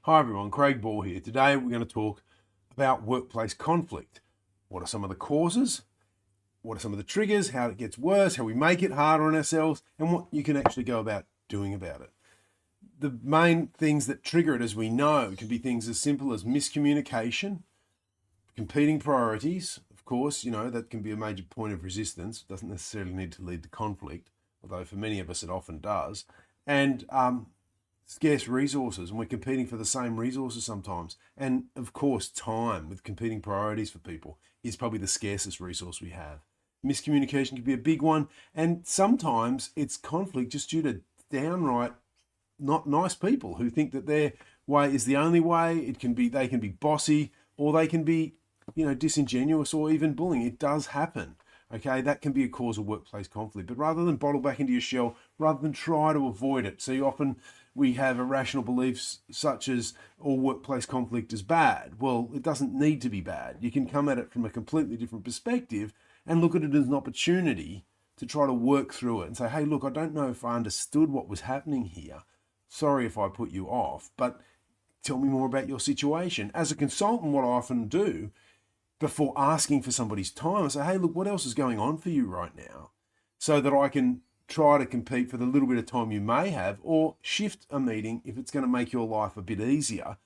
Hi everyone, Craig Ball here. Today we're going to talk about workplace conflict. What are some of the causes? What are some of the triggers? How it gets worse? How we make it harder on ourselves? And what you can actually go about doing about it. The main things that trigger it, as we know, can be things as simple as miscommunication, competing priorities. Of course, that can be a major point of resistance. It doesn't necessarily need to lead to conflict, although for many of us it often does. And scarce resources, and we're competing for the same resources sometimes. And of course, time, with competing priorities for people, is probably the scarcest resource we have. Miscommunication can be a big one, and sometimes it's conflict just due to downright not nice people who think that their way is the only way. They can be bossy, or they can be disingenuous, or even bullying. It does happen. Okay, that can be a cause of workplace conflict. But rather than bottle back into your shell, rather than try to avoid it, so often we have irrational beliefs such as all workplace conflict is bad. Well, it doesn't need to be bad. You can come at it from a completely different perspective and look at it as an opportunity to try to work through it and say, hey, look, I don't know if I understood what was happening here. Sorry if I put you off, but tell me more about your situation. As a consultant, what I often do before asking for somebody's time, I say, hey, look, what else is going on for you right now? So that I can try to compete for the little bit of time you may have, or shift a meeting if it's going to make your life a bit easier,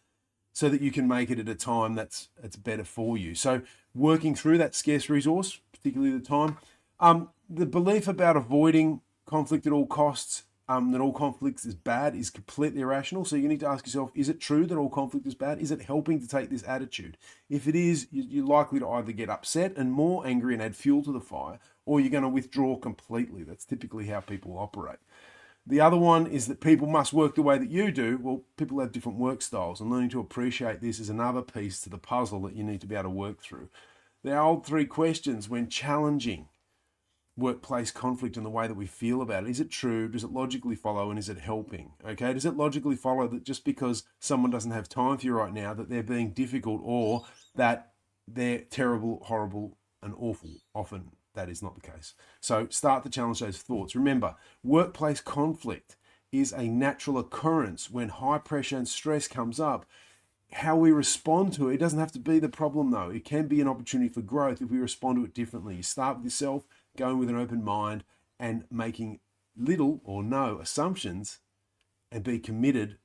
so that you can make it at a time that's better for you. So working through that scarce resource, particularly the time, the belief about avoiding conflict at all costs, that all conflict is bad, is completely irrational. So you need to ask yourself, is it true that all conflict is bad? Is it helping to take this attitude? If it is, you're likely to either get upset and more angry and add fuel to the fire, or you're going to withdraw completely. That's typically how people operate. The other one is that people must work the way that you do. Well, people have different work styles, and learning to appreciate this is another piece to the puzzle that you need to be able to work through. The old three questions when challenging workplace conflict and the way that we feel about it. Is it true? Does it logically follow? And is it helping? Okay. Does it logically follow that just because someone doesn't have time for you right now, that they're being difficult, or that they're terrible, horrible, and awful? Often that is not the case. So start to challenge those thoughts. Remember, workplace conflict is a natural occurrence when high pressure and stress comes up. How we respond to it doesn't have to be the problem, though. It can be an opportunity for growth if we respond to it differently. You start with yourself, going with an open mind, and making little or no assumptions, and be committed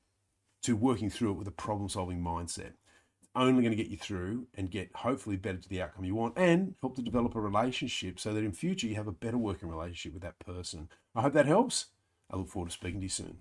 to working through it with a problem-solving mindset. It's only going to get you through and get hopefully better to the outcome you want, and help to develop a relationship so that in future you have a better working relationship with that person. I hope that helps. I look forward to speaking to you soon.